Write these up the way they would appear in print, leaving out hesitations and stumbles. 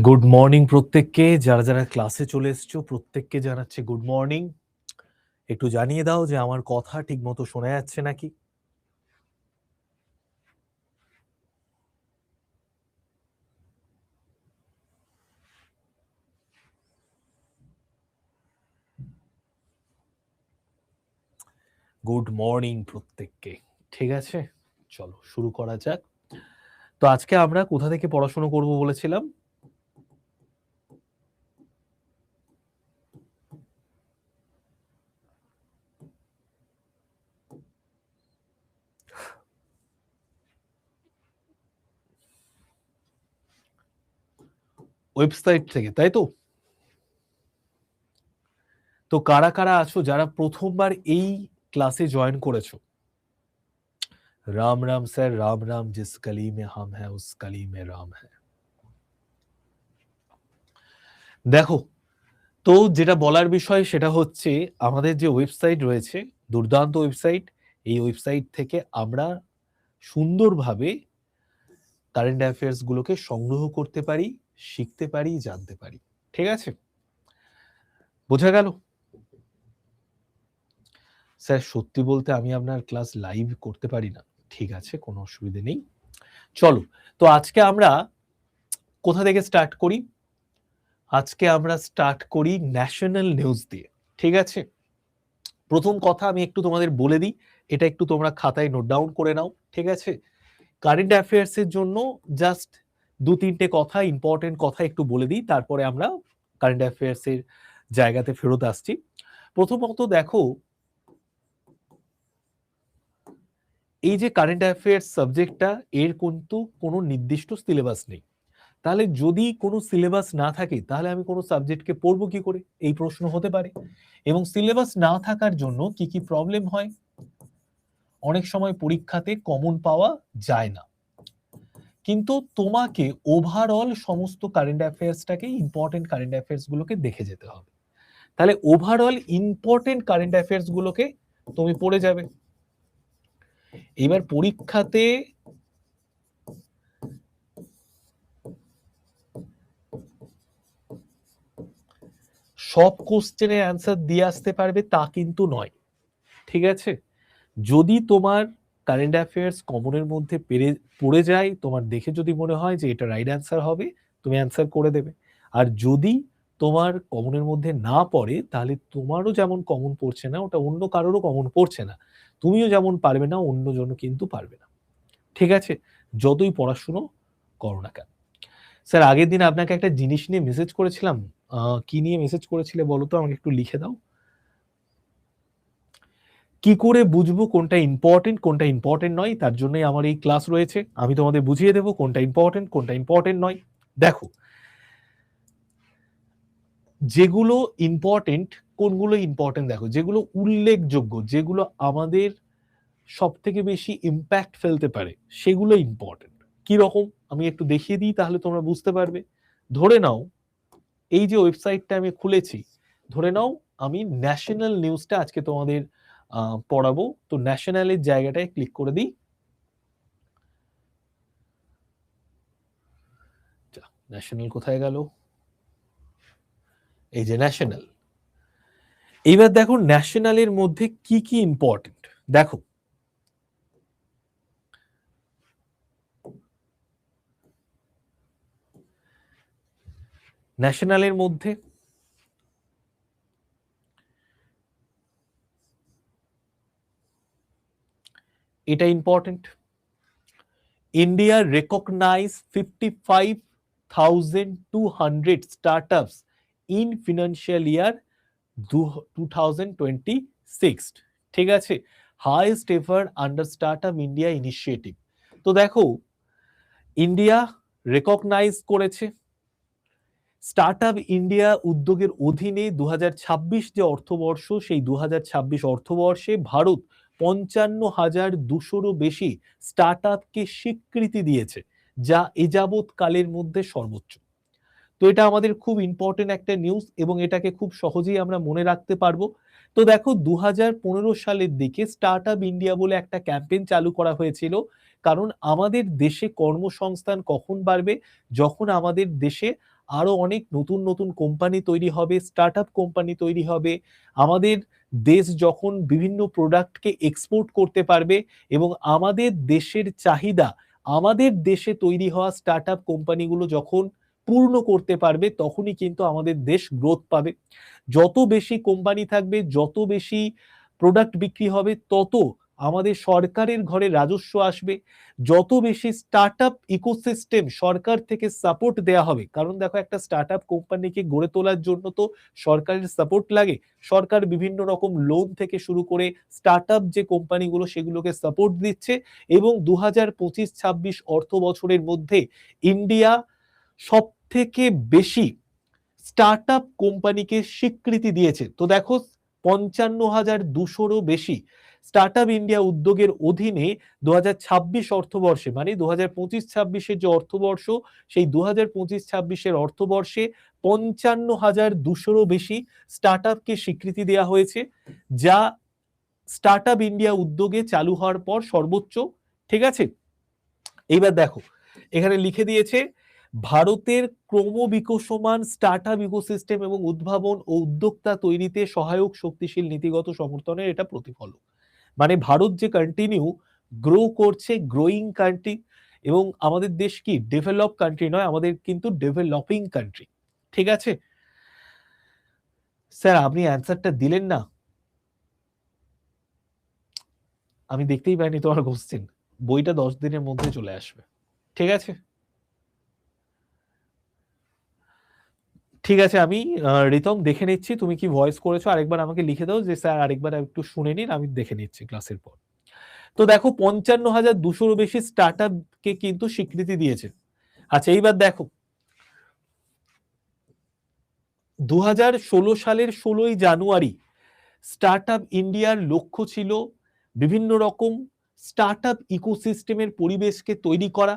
Good morning প্রত্যেককে। যারা যারা ক্লাসে চলে এসছো প্রত্যেককে জানাচ্ছে গুড মর্নিং। একটু জানিয়ে দাও যে আমার কথা ঠিক মতো শোনা যাচ্ছে নাকি। গুড মর্নিং প্রত্যেককে। ঠিক আছে, চলো শুরু করা যাক। তো আজকে আমরা কোথা থেকে পড়াশোনা করব বলেছিলাম? ওয়েবসাইট থেকে, তাই তো? তো কারা কারা আছো যারা প্রথমবার এই ক্লাসে জয়েন করেছো? রাম রাম স্যার, রাম রাম। জিস গলি মে হাম হ্যায় উস গলি মে রাম হ্যায়। দেখো, তো যেটা বলার বিষয় সেটা হচ্ছে আমাদের যে ওয়েবসাইট রয়েছে, দুর্দান্ত ওয়েবসাইট। এই ওয়েবসাইট থেকে আমরা সুন্দরভাবে কারেন্ট অ্যাফেয়ার্স গুলোকে সংগ্রহ করতে পারি, শিখতে পারি, জানতে পারি। ঠিক আছে, বোঝা গেল? স্যার সত্যি বলতে আমি আপনার ক্লাস লাইভ করতে পারি না। ঠিক আছে, কোনো অসুবিধা নেই। চলো, তো আজকে আমরা কোথা থেকে স্টার্ট করি? আজকে আমরা স্টার্ট করি ন্যাশনাল নিউজ দিয়ে। ঠিক আছে, প্রথম কথা আমি একটু তোমাদের বলে দিই, এটা একটু তোমরা খাতায় নোট ডাউন করে নাও। ঠিক আছে, কারেন্ট অ্যাফেয়ার্স এর জন্য জাস্ট দু তিনটে কথা, ইম্পর্টেন্ট কথা একটু বলে দিই, তারপরে আমরা কারেন্ট অ্যাফেয়ার্স এর জায়গাতে ফেরত আসছি। প্রথমত দেখো, এই যে কারেন্ট অ্যাফেয়ার্স সাবজেক্টটা, এর কিন্তু কোনো নির্দিষ্ট সিলেবাস নেই। তাহলে যদি কোনো সিলেবাস না থাকে তাহলে আমি কোনো সাবজেক্টকে পড়বো কি করে, এই প্রশ্ন হতে পারে। এবং সিলেবাস না থাকার জন্য কি কি প্রবলেম হয়? অনেক সময় পরীক্ষাতে কমন পাওয়া যায় না। কিন্তু তোমাকে ওভারঅল সমস্ত কারেন্ট অ্যাফেয়ার্সটাকে, ইম্পর্টেন্ট কারেন্ট অ্যাফেয়ার্স গুলোকে দেখে যেতে হবে। তাহলে ওভারঅল ইম্পর্টেন্ট কারেন্ট অ্যাফেয়ার্স গুলোকে তুমি পড়ে যাবে। এবার পরীক্ষাতে সব কোশ্চেনের অ্যান্সার দিয়ে আসতে পারবে তা কিন্তু নয়। ঠিক আছে, যদি তোমার কারেন্ট অ্যাফেয়ার্স কমনের মধ্যে পড়ে যায়, তোমার দেখে যদি মনে হয় যে এটা রাইট অ্যান্সার হবে, তুমি অ্যান্সার করে দেবে। আর যদি তোমার কমনের মধ্যে না পড়ে, তাহলে তোমারও যেমন কমন পড়ছে না, ওটা অন্য কারোরও কমন পড়ছে না। তুমিও যেমন পারবে না, অন্যজনও কিন্তু পারবে না। ঠিক আছে, যতই পড়াশুনো করো না কেন। স্যার আগের দিন আপনাকে একটা জিনিস নিয়ে মেসেজ করেছিলাম, কি নিয়ে মেসেজ করেছিলে বলো তো, আমাকে একটু লিখে দাও। কি করে বুঝবো কোনটা ইম্পর্টেন্ট নয়? তার জন্যই আমার এই ক্লাস রয়েছে, আমি তোমাদের বুঝিয়ে দেবো কোনটা ইম্পর্টেন্ট নয়। দেখো, যেগুলো ইম্পর্টেন্ট, কোনগুলো ইম্পর্টেন্ট দেখো, যেগুলো উল্লেখযোগ্য, যেগুলো আমাদের সব থেকে বেশি ইম্প্যাক্ট ফেলতে পারে, সেগুলো ইম্পর্টেন্ট। কি রকম আমি একটু দেখিয়ে দিই, তাহলে তোমরা বুঝতে পারবে। ধরে নাও এই যে ওয়েবসাইটটা আমি খুলেছি, ধরে নাও আমি ন্যাশনাল নিউজটা আজকে তোমাদের পড়াবো। তো ন্যাশনালের জায়গাটায় ক্লিক করে দিই। ন্যাশনাল কোথায় গেল? এই যে ন্যাশনাল। এইবার দেখো ন্যাশনালের মধ্যে কি কি ইম্পর্টেন্ট। দেখো, ন্যাশনালের মধ্যে এটা important. India recognise 55,200 startups in financial year 2026। ঠিক আছে, highest ever under startup India initiative. তো দেখো, ইন্ডিয়া রেকগনাইজ করেছে। স্টার্টআপ ইন্ডিয়া উদ্যোগের অধীনে 2026 যে অর্থবর্ষ, সেই 2026 অর্থবর্ষে ভারত 55,200-রও বেশি স্টার্টআপকে স্বীকৃতি দিয়েছে, যা এযাবৎ কালের মধ্যে সর্বোচ্চ। তো এটা আমাদের খুব ইম্পর্টেন্ট একটা নিউজ, এবং এটাকে খুব সহজেই আমরা মনে রাখতে পারবো। তো দেখো 2015 সালের দিকে স্টার্ট আপ ইন্ডিয়া বলে একটা ক্যাম্পেইন চালু করা হয়েছিল, কারণ আমাদের দেশে কর্মসংস্থান কখন বাড়বে? যখন আমাদের দেশে আরো অনেক নতুন নতুন কোম্পানি তৈরি হবে, স্টার্ট আপ কোম্পানি তৈরি হবে। আমাদের দেশ যখন বিভিন্ন প্রোডাক্টকে এক্সপোর্ট করতে পারবে এবং আমাদের দেশের চাহিদা আমাদের দেশে তৈরি হওয়া স্টার্ট আপ কোম্পানিগুলো যখন পূর্ণ করতে পারবে, তখনই কিন্তু আমাদের দেশ গ্রোথ পাবে। যত বেশি কোম্পানি থাকবে, যত বেশি প্রোডাক্ট বিক্রি হবে, তত আমাদের সরকারের ঘরে রাজস্ব আসবে। যত বেশি স্টার্ট আপ ইকোসিস্টেম সরকার থেকে সাপোর্ট দেওয়া হবে, কারণ দেখো একটা স্টার্ট আপ কোম্পানিকে গড়ে তোলার জন্য তো সরকারের সাপোর্ট লাগে। সরকার বিভিন্ন রকম লোন থেকে শুরু করে স্টার্ট আপ যে কোম্পানিগুলো সেগুলোকে সাপোর্ট দিচ্ছে, এবং 2025-26 অর্থ বছরের মধ্যে ইন্ডিয়া সব থেকে বেশি স্টার্ট আপ কোম্পানিকে স্বীকৃতি দিয়েছে। তো দেখো 55,200-রও বেশি স্টার্ট আপ ইন্ডিয়া উদ্যোগের অধীনে 2026 অর্থবর্ষে, মানে 2025-26 যে অর্থবর্ষ, সেই 2025-26 অর্থবর্ষে 55,200-রও বেশি স্টার্ট আপকে স্বীকৃতি দেওয়া হয়েছে, যা স্টার্ট আপ ইন্ডিয়া উদ্যোগে চালু হওয়ার পর সর্বোচ্চ। ঠিক আছে, এইবার দেখো এখানে লিখে দিয়েছে ভারতের ক্রমবিকশমান স্টার্ট আপ ইকোসিস্টেম এবং উদ্ভাবন ও উদ্যোক্তা তৈরিতে সহায়ক শক্তিশীল নীতিগত সমর্থনের এটা প্রতিফলন। মানে ভারত যে কন্টিনিউ গ্রো করছে, গ্রোয়িং কান্ট্রি, এবং আমাদের দেশ কি ডেভেলপ কান্ট্রি নয়, আমাদের কিন্তু ডেভেলপিং কান্ট্রি। ঠিক আছে স্যার, আপনি অ্যান্সারটা দিলেন না, আমি দেখতেই পাইনি তোমার কোশ্চেন। বইটা 10 দিনের মধ্যে চলে আসবে। ঠিক আছে, ঠিক আছে, আমি রিতম দেখে নিচ্ছি তুমি কি ভয়েস করেছো, আরেকবার আমাকে লিখে দাও যে স্যার আরেকবার একটু শুনে নিন, আমি দেখে নিচ্ছি ক্লাসের পর। তো দেখো 55,200-রও বেশি স্টার্ট আপকে কিন্তু স্বীকৃতি দিয়েছে। আচ্ছা এইবার দেখো 2016 সালের 16ই জানুয়ারি স্টার্ট আপ ইন্ডিয়ার লক্ষ্য ছিল বিভিন্ন রকম স্টার্ট আপ ইকোসিস্টেমের পরিবেশকে তৈরি করা।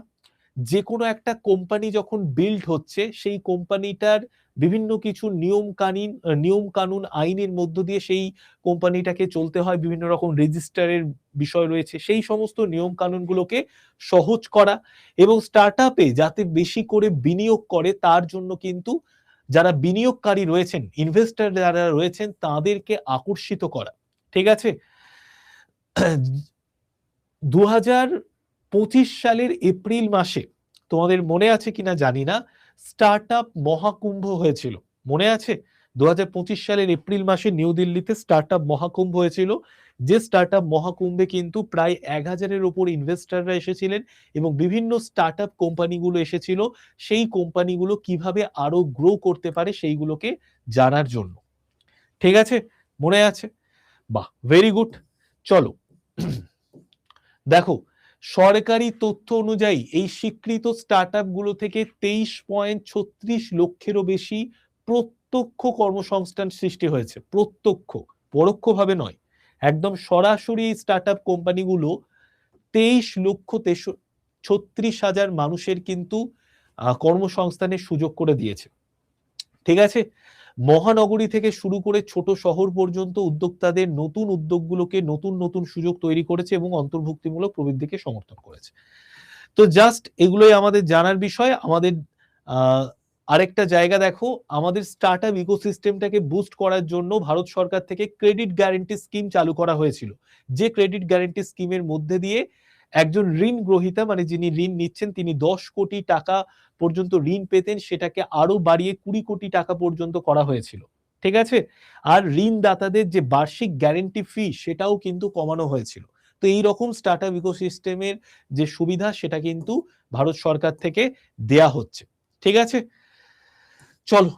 যে কোনো একটা কোম্পানি যখন বিল্ড হচ্ছে, সেই কোম্পানিটার বিভিন্ন কিছু নিয়ম কানুন আইনের মধ্য দিয়ে সেই কোম্পানিটাকে চলতে হয়, বিভিন্ন রকম রেজিস্টারের বিষয় রয়েছে, সেই সমস্ত নিয়ম কানুনগুলোকে সহজ করা, এবং স্টার্ট আপে যাতে বেশি করে বিনিয়োগ করে তার জন্য কিন্তু যারা বিনিয়োগকারী রয়েছেন, ইনভেস্টর যারা রয়েছেন, তাদেরকে আকর্ষিত করা। ঠিক আছে, 2025 সালের এপ্রিল মাসে, তোমাদের মনে আছে কিনা জানি না, স্টার্ট আপ মহাকুম্ভ হয়েছিল, মনে আছে? 2025 সালের এপ্রিল মাসে নিউ দিল্লিতে স্টার্ট আপ মহাকুম্ভ হয়েছিল, যে স্টার্ট আপ মহাকুম্ভে কিন্তু প্রায় 1000-এর উপর ইনভেস্টররা এসেছিলেন এবং বিভিন্ন স্টার্ট আপ কোম্পানিগুলো এসেছিল সেই কোম্পানিগুলো কিভাবে আরো গ্রো করতে পারে সেইগুলোকে জানার জন্য। ঠিক আছে, মনে আছে? বাহ, ভেরি গুড। চলো দেখো, সরকারি তথ্য অনুযায়ী এই স্বীকৃত স্টার্ট আপ গুলো থেকে 23.36 লক্ষেরও বেশি প্রত্যক্ষ কর্মসংস্থান সৃষ্টি হয়েছে। প্রত্যক্ষ, পরোক্ষভাবে নয়, একদম সরাসরি এই স্টার্ট আপ কোম্পানিগুলো 23,36,000 মানুষের কিন্তু কর্মসংস্থানের সুযোগ করে দিয়েছে। ঠিক আছে, মহানগরী থেকে শুরু করে ছোট শহর পর্যন্ত উদ্যোক্তাদের নতুন উদ্যোগগুলোকে নতুন নতুন সুযোগ তৈরি করেছে এবং অন্তর্ভুক্তিমূলক প্রবৃদ্ধিকে সমর্থন করেছে। তো জাস্ট এগুলোই আমাদের জানার বিষয়। আমাদের আরেকটা জায়গা দেখো, আমাদের স্টার্ট আপ ইকোসিস্টেমটাকে বুস্ট করার জন্য ভারত সরকার থেকে ক্রেডিট গ্যারান্টি স্কিম চালু করা হয়েছিল, যে ক্রেডিট গ্যারান্টি স্কিমের মধ্যে দিয়ে একজন ঋণ গ্রহীতা, মানে যিনি ঋণ নিচ্ছেন, তিনি 10 কোটি টাকা পর্যন্ত ঋণ পেতেন, সেটাকে আরো বাড়িয়ে 20 কোটি টাকা পর্যন্ত করা হয়েছিল। ঠিক আছে, আর ঋণদাতাদের যে বার্ষিক গ্যারান্টি ফি সেটাও কিন্তু কমানো হয়েছিল। তো এই রকম স্টার্ট আপ ইকোসিস্টেমের যে সুবিধা সেটা কিন্তু ভারত সরকার থেকে দেয়া হচ্ছে। ঠিক আছে, চলো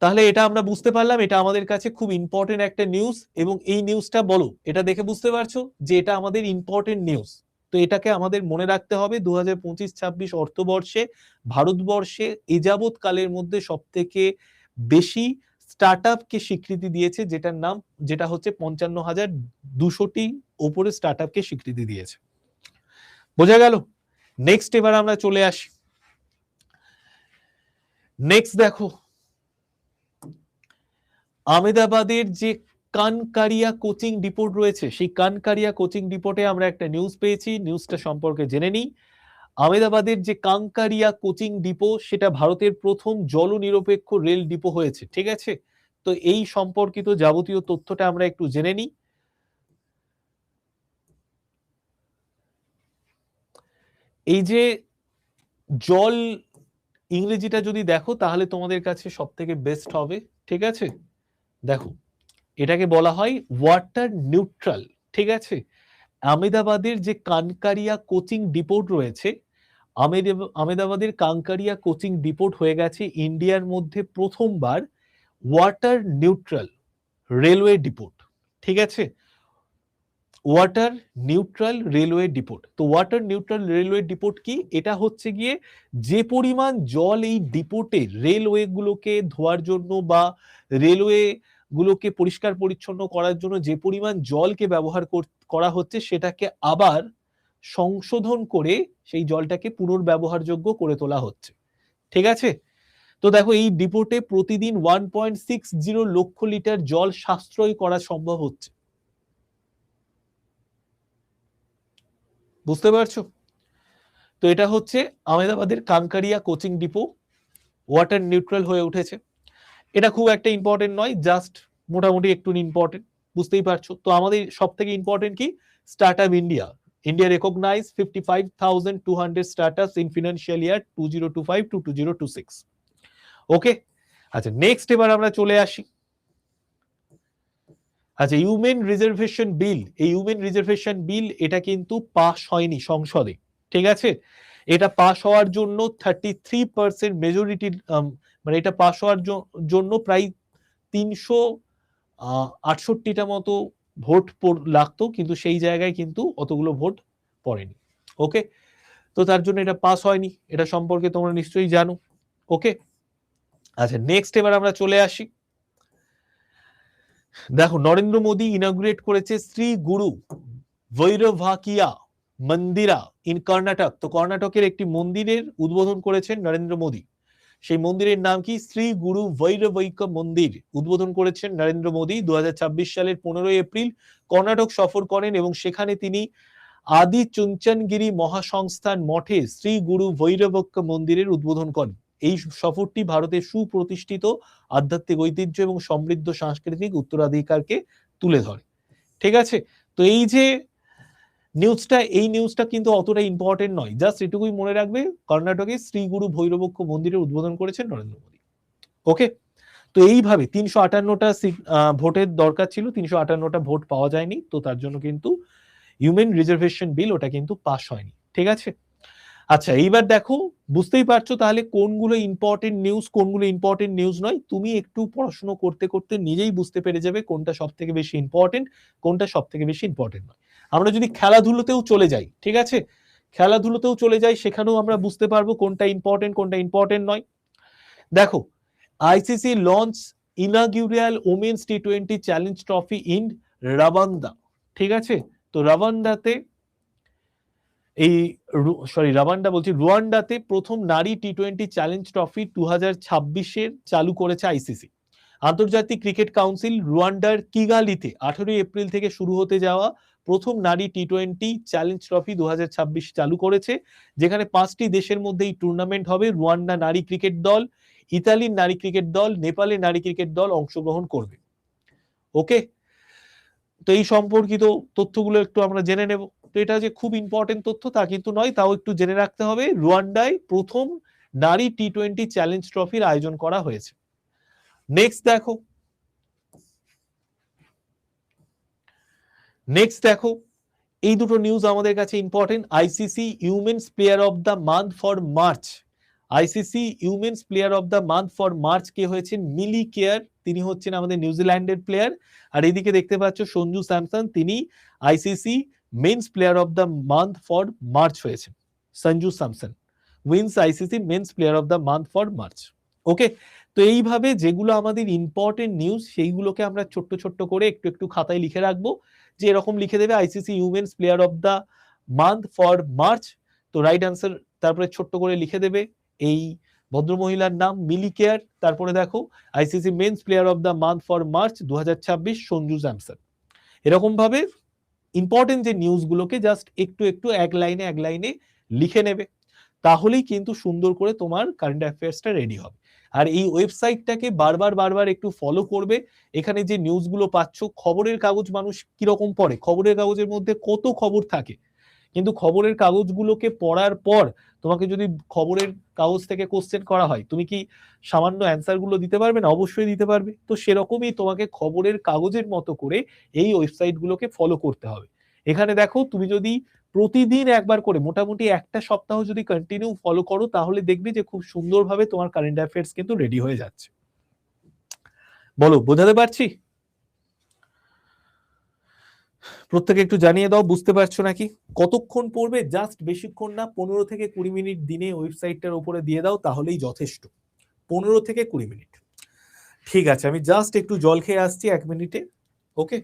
তাহলে এটা আমরা বুঝতে পারলাম, এটা আমাদের কাছে খুব ইম্পর্টেন্ট একটা নিউজ, এবং এই নিউজটা বলো, এটা দেখে বুঝতে পারছো যে এটা আমাদের ইম্পর্টেন্ট নিউজ। তো এটাকে আমাদের মনে রাখতে হবে, 2025-26 অর্থবর্ষে ভারতবর্ষে এযাবৎ কালের মধ্যে সব থেকে বেশি স্টার্ট আপকে স্বীকৃতি দিয়েছে, যেটার নাম, যেটা হচ্ছে 55,200টি ওপরে স্টার্ট আপকে স্বীকৃতি দিয়েছে। বোঝা গেল? নেক্সট এবার আমরা চলে আসি। নেক্সট দেখো, আহমেদাবাদের যে কানকারিয়া কোচিং ডিপোট রয়েছে, সেই কানকারিয়া কোচিং ডিপোটে আমরা একটা নিউজ পেয়েছি, নিউজটা সম্পর্কে জেনে নিই। আহমেদাবাদের যে কাংকারিয়া কোচিং ডিপো সেটা ভারতের প্রথম জলনিরপেক্ষ রেল ডিপো হয়েছে, ঠিক আছে। তো এই সম্পর্কিত যাবতীয় তথ্যটা আমরা একটু জেনে নিই। এই যে জল ইংরেজিটা যদি দেখো তাহলে তোমাদের কাছে সব থেকে বেস্ট হবে, ঠিক আছে। দেখো এটাকে বলা হয় ওয়াটার নিউট্রাল, ঠিক আছে। আহমেদাবাদের যে কানকারিয়া কোচিং ডিপোট রয়েছে, আহমেদাবাদের কাংকারিয়া কোচিং ডিপোট হয়ে গেছে ইন্ডিয়ার মধ্যে প্রথমবার ওয়াটার নিউট্রাল রেলওয়ে ডিপোট, ঠিক আছে। Water neutral railway depot. তো ওয়াটার নিউট্রাল রেলওয়ে ডিপোট কি? এটা হচ্ছে গিয়ে যে পরিমাণ জল এই ডিপোটে রেলওয়ে গুলোকে ধোয়ার জন্য বা রেলওয়ে গুলোকে পরিষ্কার পরিচ্ছন্ন করার জন্য যে পরিমাণ জলকে ব্যবহার করা হচ্ছে সেটাকে আবার সংশোধন করে সেই জলটাকে পুনর্ব্যবহারযোগ্য করে তোলা হচ্ছে, ঠিক আছে। তো দেখো এই ডিপোটে প্রতিদিন 1.60 লক্ষ লিটার জল সাশ্রয় করা সম্ভব হচ্ছে, বুঝতে পারছো। তো এটা হচ্ছে আহমেদাবাদের কাংকারিয়া কোচিং ডিপো ওয়াটার নিউট্রাল হয়ে উঠেছে। এটা খুব একটা ইম্পর্টেন্ট নয়, জাস্ট মোটামুটি একটু ইম্পর্টেন্ট, বুঝতেই পারছো। তো আমাদের সব থেকে ইম্পর্টেন্ট কি? Startup India. India recognise 55,200 startups in financial year 2025 to 2026। Okay, আচ্ছা নেক্সট এবার আমরা চলে আসি। আচ্ছা হিউম্যান রিজার্ভেশন বিল, এই হিউম্যান রিজার্ভেশন বিল এটা কিন্তু পাস হয়নি সংসদে, ঠিক আছে। এটা পাস হওয়ার জন্য 33% মেজরিটি, মানে এটা পাস হওয়ার জন্য প্রায় 368টা মতো ভোট লাগতো, কিন্তু সেই জায়গায় কিন্তু অতগুলো ভোট পড়েনি। ওকে, তো তার জন্য এটা পাস হয়নি, এটা সম্পর্কে তোমরা নিশ্চয়ই জানো। ওকে, আচ্ছা নেক্সট এবার আমরা চলে আসি। দেখো নরেন্দ্র মোদী ইনগ্রেট করেছে শ্রী গুরু ভৈরভাকিয়া মন্দিরা ইন কর্ণাটক। তো কর্ণাটকের একটি মন্দিরের উদ্বোধন করেছেন নরেন্দ্র মোদী। সেই মন্দিরের নাম কি? শ্রী গুরু ভৈরবৈক মন্দির। উদ্বোধন করেছেন নরেন্দ্র মোদী 2026 সালের 15 এপ্রিল কর্ণাটক সফর করেন এবং সেখানে তিনি আদি চুঞ্চনগিরি মহাসংস্থান মঠে শ্রী গুরু ভৈরবৈক মন্দিরের উদ্বোধন করেন। এই সফরটি ভারতের সুপ্রতিষ্ঠিত আধ্যাত্মিক ঐতিহ্য এবং সমৃদ্ধ সাংস্কৃতিক উত্তরাধিকারকে তুলে ধরে, ঠিক আছে। তো এই যে নিউজটা, এই নিউজটা কিন্তু অতটা ইম্পর্টেন্ট নয়, জাস্ট এটুকুই মনে রাখবে কর্ণাটকে শ্রী গুরু ভৈরবক্ষ মন্দিরের উদ্বোধন করেছেন নরেন্দ্র মোদী। ওকে, তো এইভাবে 358টা ভোটের দরকার ছিল, 358টা ভোট পাওয়া যায়নি, তো তার জন্য কিন্তু হিউম্যান রিজার্ভেশন বিল ওটা কিন্তু পাস হয়নি, ঠিক আছে। আচ্ছা এইবার দেখো, বুঝতেই পারছো তাহলে কোনগুলো ইম্পর্টেন্ট নিউজ কোনগুলো ইম্পর্টেন্ট নিউজ নয়। তুমি একটু পড়াশোনা করতে করতে নিজেই বুঝতে পেরে যাবে কোনটা সব থেকে বেশি ইম্পর্টেন্ট, কোনটা সব থেকে বেশি ইম্পর্টেন্ট নয়। আমরা যদি খেলাধুলোতেও চলে যাই, ঠিক আছে, খেলাধুলোতেও চলে যাই, সেখানেও আমরা বুঝতে পারবো কোনটা ইম্পর্টেন্ট কোনটা ইম্পর্টেন্ট নয়। দেখো আইসিসি লঞ্চ ইনাগুরাল ওমেন্স টি20 চ্যালেঞ্জ ট্রফি ইন রাবান্দা, ঠিক আছে। তো রাবান্দাতে এই রাবান্ডা বলছি, রুয়ান্ডাতে প্রথম নারী টি20 চ্যালেঞ্জ ট্রফি 2026 চালু করেছে আইসিসি। আন্তর্জাতিক ক্রিকেট কাউন্সিল রুয়ান্ডার কিগালিতে 18 এপ্রিল থেকে শুরু হতে যাওয়া প্রথম নারী টি20 চ্যালেঞ্জ ট্রফি 2026 চালু করেছে, যেখানে 5টি দেশের মধ্যে এই টুর্নামেন্ট হবে। রুয়ান্ডা নারী ক্রিকেট দল, ইতালির নারী ক্রিকেট দল, নেপালের নারী ক্রিকেট দল অংশগ্রহণ করবে। ওকে, তো এই সম্পর্কিত তথ্যগুলো একটু আমরা জেনে নেব। তো এটা যে খুব ইম্পর্টেন্ট তথ্য তা কিন্তু নয়, তাও একটু জেনে রাখতে হবে। রুয়ান্ডায় প্রথম নারী টি20 চ্যালেঞ্জ ট্রফির আয়োজন করা হয়েছে। নেক্সট দেখো এই দুটো নিউজ আমাদের কাছে important. ICC women's player of the month for March, ICC women's player of the month for March কে হয়েছেন? মিলি কেয়ার, তিনি হচ্ছেন আমাদের নিউজিল্যান্ডের প্লেয়ার। আর এদিকে দেখতে পাচ্ছ সঞ্জু স্যামসন, তিনি ICC men's player of the month for March হয়েছেন। Sanju Samson wins ICC men's player of the month for March. Okay, তো এইভাবে যেগুলো আমাদের ইম্পর্টেন্ট নিউজ সেইগুলোকে আমরা ছোট্ট ছোট্ট করে একটু একটু খাতায় লিখে রাখবো, যে এরকম লিখে দেবে ICC women's player of the month for March. তো রাইট আনসার তারপরে ছোট্ট করে লিখে দেবে এই ভদ্রমহিলার নাম মিলি কেয়ার, তারপরে দেখো ICC men's player of the month for March 2026 Sanju Samson. এরকম ভাবে ইম্পর্টেন্ট যে নিউজগুলোকে জাস্ট একটু একটু এক লাইনে লিখে নেবে। তাহলেই কিন্তু সুন্দর করে তোমার কারেন্ট অ্যাফেয়ার্সটা রেডি হবে। আর এই ওয়েবসাইটটাকে বারবার একটু ফলো করবে। এখানে যে নিউজগুলো পাচ্ছ, খবরের কাগজ মানুষ কিরকম পড়ে, খবরের কাগজের মধ্যে কত খবর থাকে, কিন্তু খবরের কাগজগুলোকে পড়ার পর তোমাকে যদি খবরের কাগজ থেকে কোশ্চেন করা হয়, তুমি কি সামান্য অ্যান্সার গুলো দিতে পারবে না? অবশ্যই দিতে পারবে। তো সেরকমই তোমাকে খবরের কাগজের মতো করে এই ওয়েবসাইট গুলোকে ফলো করতে হবে। এখানে দেখো, তুমি যদি প্রতিদিন একবার করে মোটামুটি একটা সপ্তাহ যদি কন্টিনিউ ফলো করো, তাহলে দেখবে যে খুব সুন্দরভাবে তোমার কারেন্ট অ্যাফেয়ার্স কিন্তু রেডি হয়ে যাচ্ছে। বলো, বোঝাতে পারছি? প্রত্যেকে একটু জানিয়ে দাও বুঝতে পারছো নাকি। কতক্ষণ পড়বে? জাস্ট বেশিক্ষণ না, 15 থেকে 20 মিনিট দিনে ওয়েবসাইটটার উপরে দিয়ে দাও, তাহলেই যথেষ্ট। 15 থেকে 20 মিনিট। ঠিক আছে, আমি জাস্ট একটু জল খেয়ে আসছি 1 মিনিটে। ওকে।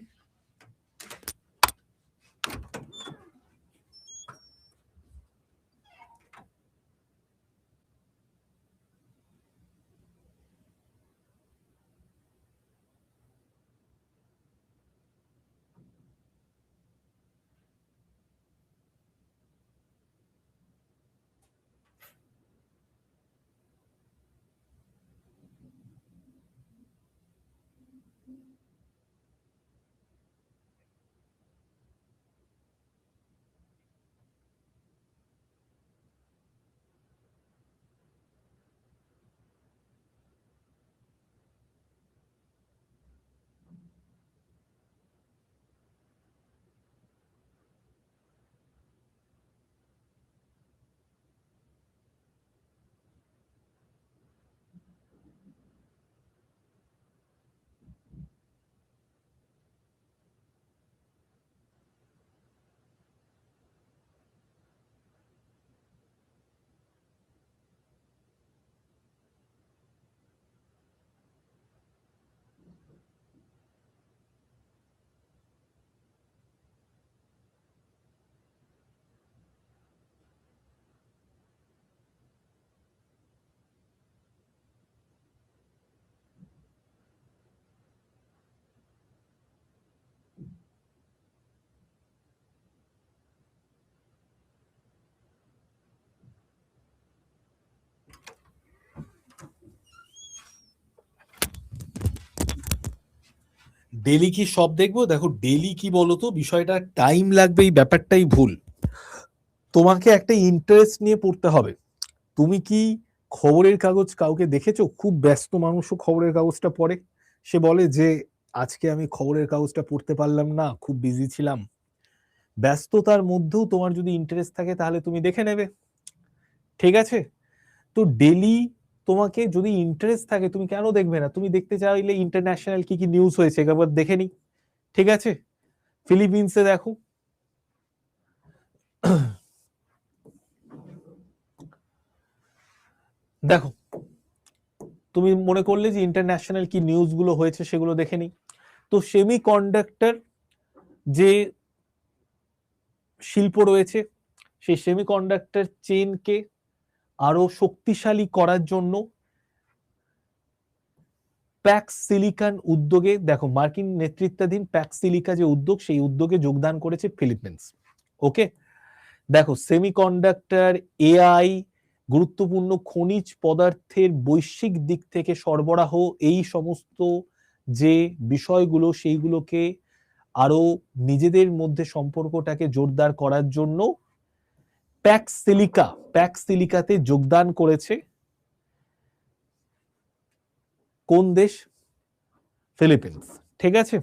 ডেলি কি সব দেখবো? দেখো, ডেলি কি বলতো, বিষয়টা টাইম লাগবে, এই ব্যাপারটাই ভুল। তোমাকে একটা ইন্টারেস্ট নিয়ে পড়তে হবে। তুমি কি খবরের কাগজ কাউকে দেখেছো খুব ব্যস্ত মানুষও খবরের কাগজটা পড়ে? সে বলে যে আজকে আমি খবরের কাগজটা পড়তে পারলাম না, খুব বিজি ছিলাম। ব্যস্ততার মধ্যেও তোমার যদি ইন্টারেস্ট থাকে তাহলে তুমি দেখে নেবে। ঠিক আছে? তো ডেলি তোমাকে যদি ইন্টারেস্ট থাকে, তুমি কেন দেখবে না? তুমি দেখতে চাইলে ইন্টারন্যাশনাল কি কি নিউজ হয়েছে একবার দেখে নি। ঠিক আছে? ফিলিপিন্সে দেখো, দেখো, তুমি মনে করলে যে ইন্টারন্যাশনাল কি নিউজ গুলো হয়েছে সেগুলো দেখে নি। তো সেমি কন্ডাক্টর যে শিল্প রয়েছে, সেই সেমি কন্ডাক্টর চেনকে আরো শক্তিশালী করার জন্য প্যাক্স সিলিকন উদ্যোগে, দেখো মার্কিন নেতৃত্বাধীন প্যাক্স সিলিকা যে উদ্যোগ, সেই উদ্যোগে যোগদান করেছে ফিলিপিন্স। ওকে। দেখো, সেমিকন্ডাক্টর, এআই, গুরুত্বপূর্ণ খনিজ পদার্থের বৈশ্বিক দিক থেকে সরবরাহ, এই সমস্ত যে বিষয়গুলো, সেইগুলোকে আরো নিজেদের মধ্যে সম্পর্কটাকে জোরদার করার জন্য প্যাক্স সিলিকাতে যোগদান করেছে কোন দেশ? ফিলিপিন্স। ঠিক আছে?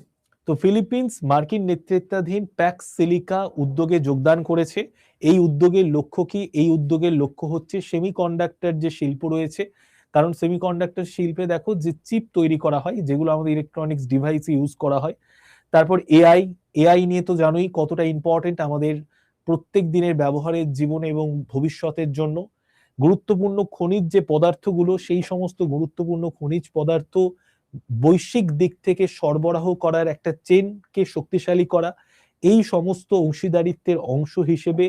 তো ফিলিপিন্স মার্কিন নেতৃত্বাধীন প্যাক্স সিলিকা উদ্যোগে যোগদান করেছে। এই উদ্যোগের লক্ষ্য কি? এই উদ্যোগের লক্ষ্য হচ্ছে সেমিকন্ডাক্টর যে শিল্প রয়েছে, কারণ সেমিকন্ডাক্টর শিল্পে দেখো যে চিপ তৈরি করা হয়, যেগুলো আমাদের ইলেকট্রনিক্স ডিভাইসে ইউজ করা হয়। তারপর এআই, এআই নিয়ে তো জানোই কতটা ইম্পর্টেন্ট আমাদের প্রত্যেক দিনের ব্যবহারের জীবনে এবং ভবিষ্যতের জন্য। গুরুত্বপূর্ণ খনিজ যে পদার্থগুলো, সেই সমস্ত গুরুত্বপূর্ণ খনিজ পদার্থ বৈশ্বিক দিক থেকে সরবরাহ করার একটা চেনকে শক্তিশালী করা, এই সমস্ত অংশীদারিত্বের অংশ হিসেবে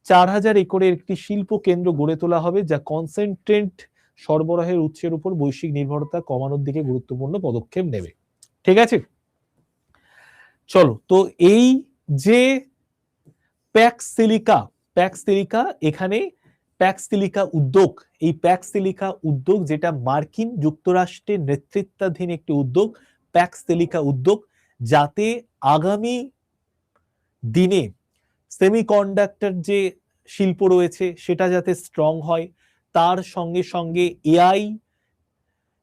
4000 একরের একটি শিল্প কেন্দ্র গড়ে তোলা হবে, যা কনসেন্ট্রেট সরবরাহের উৎসের উপর বৈশ্বিক নির্ভরতা কমানোর দিকে গুরুত্বপূর্ণ পদক্ষেপ নেবে। ঠিক আছে? চলো, তো এই যে প্যাক্স সিলিকা এখানে প্যাক্স সিলিকা উদ্যোগ, এই প্যাক্স সিলিকা উদ্যোগ যেটা মার্কিন যুক্তরাষ্ট্রের নেতৃত্বাধীন একটি উদ্যোগ, প্যাক্স সিলিকা উদ্যোগ, যাতে আগামী দিনে সেমিকন্ডাক্টর যে শিল্প রয়েছে সেটা যাতে স্ট্রং হয়, তার সঙ্গে সঙ্গে এআই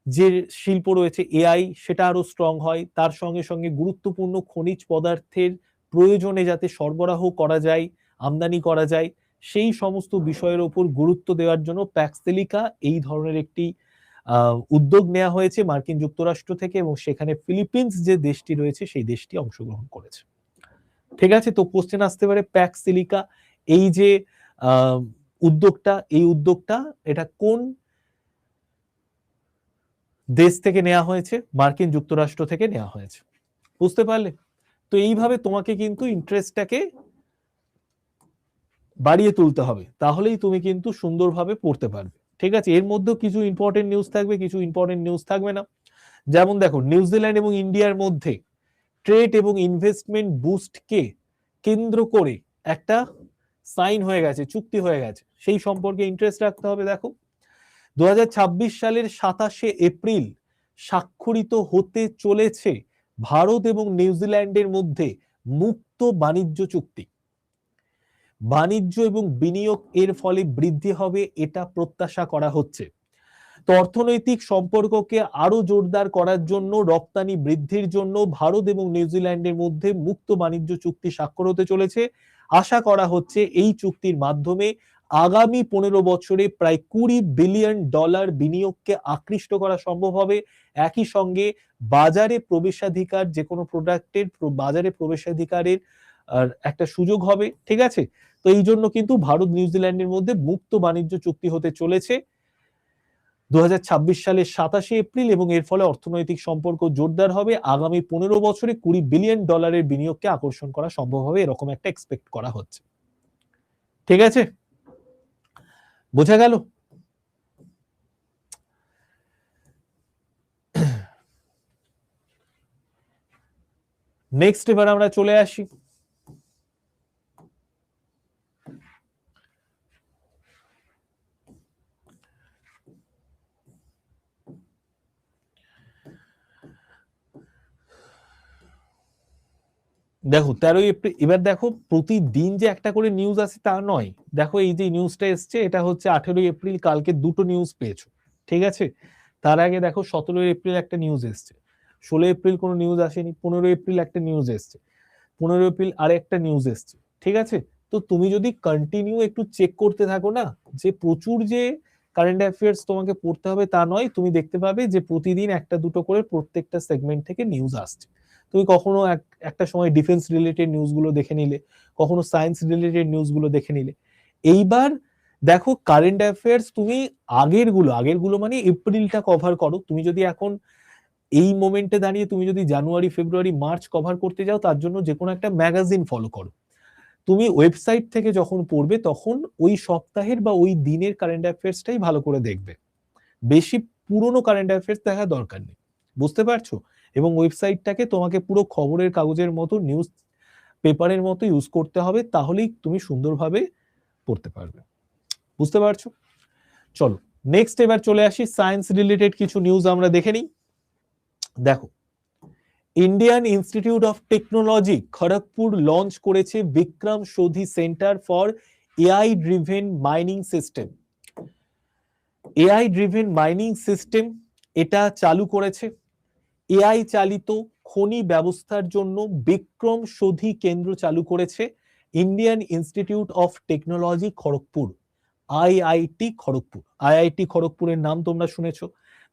যে শিল্প রয়েছে এআই সেটা আরো স্ট্রং হয়, তার সঙ্গে সঙ্গে গুরুত্বপূর্ণ খনিজ পদার্থের প্রয়োজনে যাতে সরবরাহ করা যায়, আমদানি করা যায়, সেই সমস্ত বিষয়ের উপর গুরুত্ব দেওয়ার জন্য প্যাক্স সিলিকা এই ধরনের একটি উদ্যোগ নেওয়া হয়েছে মার্কিন যুক্তরাষ্ট্র থেকে, এবং সেখানে ফিলিপিন্স যে দেশটি রয়েছে সেই দেশটি অংশগ্রহণ করেছে। ঠিক আছে, তো কোশ্চেন আসতে পারে প্যাক্স সিলিকা এই যে উদ্যোগটা, এই উদ্যোগটা এটা কোন দেশ থেকে নেওয়া হয়েছে? মার্কিন যুক্তরাষ্ট্র থেকে নেওয়া হয়েছে। বুঝতে পারলে? তো এইভাবে তোমাকে কিন্তু ইন্টারেস্টটাকে বাড়িয়ে তুলতে হবে, তাহলেই তুমি কিন্তু সুন্দরভাবে পড়তে পারবে। ঠিক আছে, এর মধ্যেও কিছু ইম্পর্টেন্ট নিউজ থাকবে, কিছু ইম্পর্টেন্ট নিউজ থাকবে না। যেমন দেখো, নিউজিল্যান্ড এবং ইন্ডিয়ার মধ্যে ট্রেড এবং ইনভেস্টমেন্ট বুস্টকে কেন্দ্র করে একটা সাইন হয়ে গেছে, চুক্তি হয়ে গেছে, সেই সম্পর্কে ইন্টারেস্ট রাখতে হবে। দেখো, 2026 সালের 27শে এপ্রিল স্বাক্ষরিত হতে চলেছে ভারত এবং নিউজিল্যান্ডের মধ্যে মুক্ত বাণিজ্য চুক্তি। বাণিজ্য এবং বিনিয়োগ এর ফলে বৃদ্ধি হবে এটা প্রত্যাশা করা হচ্ছে। তো অর্থনৈতিক সম্পর্ককে আরো জোরদার করার জন্য, রপ্তানি বৃদ্ধির জন্য ভারত এবং নিউজিল্যান্ডের মধ্যে মুক্ত বাণিজ্য চুক্তি স্বাক্ষর হতে চলেছে। আশা করা হচ্ছে এই চুক্তির মাধ্যমে আগামী 15 বছরে প্রায় $20 বিলিয়ন বিনিয়োগকে আকৃষ্ট করা সম্ভব হবে। একই সঙ্গে বাজারে প্রবেশাধিকার, যে কোনো প্রোডাক্টের বাজারে প্রবেশাধিকারের একটা সুযোগ হবে। ঠিক আছে, তো এই জন্য কিন্তু ভারত নিউজিল্যান্ডের মধ্যে মুক্ত বাণিজ্য চুক্তি হতে চলেছে 2026 সালের 27শে এপ্রিল, এবং এর ফলে অর্থনৈতিক সম্পর্ক জোরদার হবে। আগামী 15 বছরে $20 বিলিয়ন বিনিয়োগকে আকর্ষণ করা সম্ভব হবে, এরকম একটা এক্সপেক্ট করা হচ্ছে। ঠিক আছে, বোঝা গেল? নেক্সট এবার আমরা চলে আসি দেখো 13 এপ্রিল। এবার দেখো, প্রতিদিন যে একটা করে নিউজ আসে তা নয়। দেখো, এই যে নিউজটা এসছে এটা হচ্ছে 18 এপ্রিল, কালকে দুটো নিউজ পেয়েছো। ঠিক আছে, তার আগে দেখো 17 এপ্রিল একটা নিউজ এসছে, 16 এপ্রিল কোনো নিউজ আসেনি, 15 এপ্রিল একটা নিউজ এসছে, 15 এপ্রিল আর একটা নিউজ এসছে। ঠিক আছে, তো তুমি যদি কন্টিনিউ একটু চেক করতে থাকো না, যে প্রচুর যে কারেন্ট অ্যাফেয়ার্স তোমাকে পড়তে হবে তা নয়, তুমি দেখতে পাবে যে প্রতিদিন একটা দুটো করে প্রত্যেকটা সেগমেন্ট থেকে নিউজ আসছে। তুমি কখনো একটা সময় ডিফেন্স রিলেটেড নিউজগুলো দেখে নিলে, কখনো সায়েন্স রিলেটেড নিউজগুলো দেখে নিলে। এইবার দেখো, কারেন্ট অ্যাফেয়ার্স তুমি আগেরগুলো মানে এপ্রিলটা কভার করো। তুমি যদি এখন এই মোমেন্টে দাঁড়িয়ে তুমি যদি জানুয়ারি, ফেব্রুয়ারি, মার্চ কভার করতে যাও, তার জন্য যে কোনো একটা ম্যাগাজিন ফলো করো। তুমি ওয়েবসাইট থেকে যখন পড়বে তখন ওই সপ্তাহের বা ওই দিনের কারেন্ট অ্যাফেয়ার্সটাই ভালো করে দেখবে, বেশি পুরনো কারেন্ট অ্যাফেয়ার্স দেখা দরকার নেই। বুঝতে পারছো? এবং ওয়েবসাইটটাকে তোমাকে পুরো খবরের কাগজের মতো, নিউজ পেপারের মতো ইউজ করতে হবে, তাহলেই তুমি সুন্দরভাবে পড়তে পারবে। বুঝতে পারছো? চলো নেক্সট এবার চলে আসি, সায়েন্স রিলেটেড কিছু নিউজ আমরা দেখে নিই। দেখো, Indian Institute of Technology Kharagpur launch করেছে Vikram Sodhi centre for AI driven mining system. AI driven mining system এটা চালু করেছে। এআই চালিত খনি ব্যবস্থার জন্য বিক্রম সোধি কেন্দ্র চালু করেছে Indian Institute of Technology Kharagpur, IIT Kharagpur. IIT খড়গপুরের নাম তোমরা শুনেছো।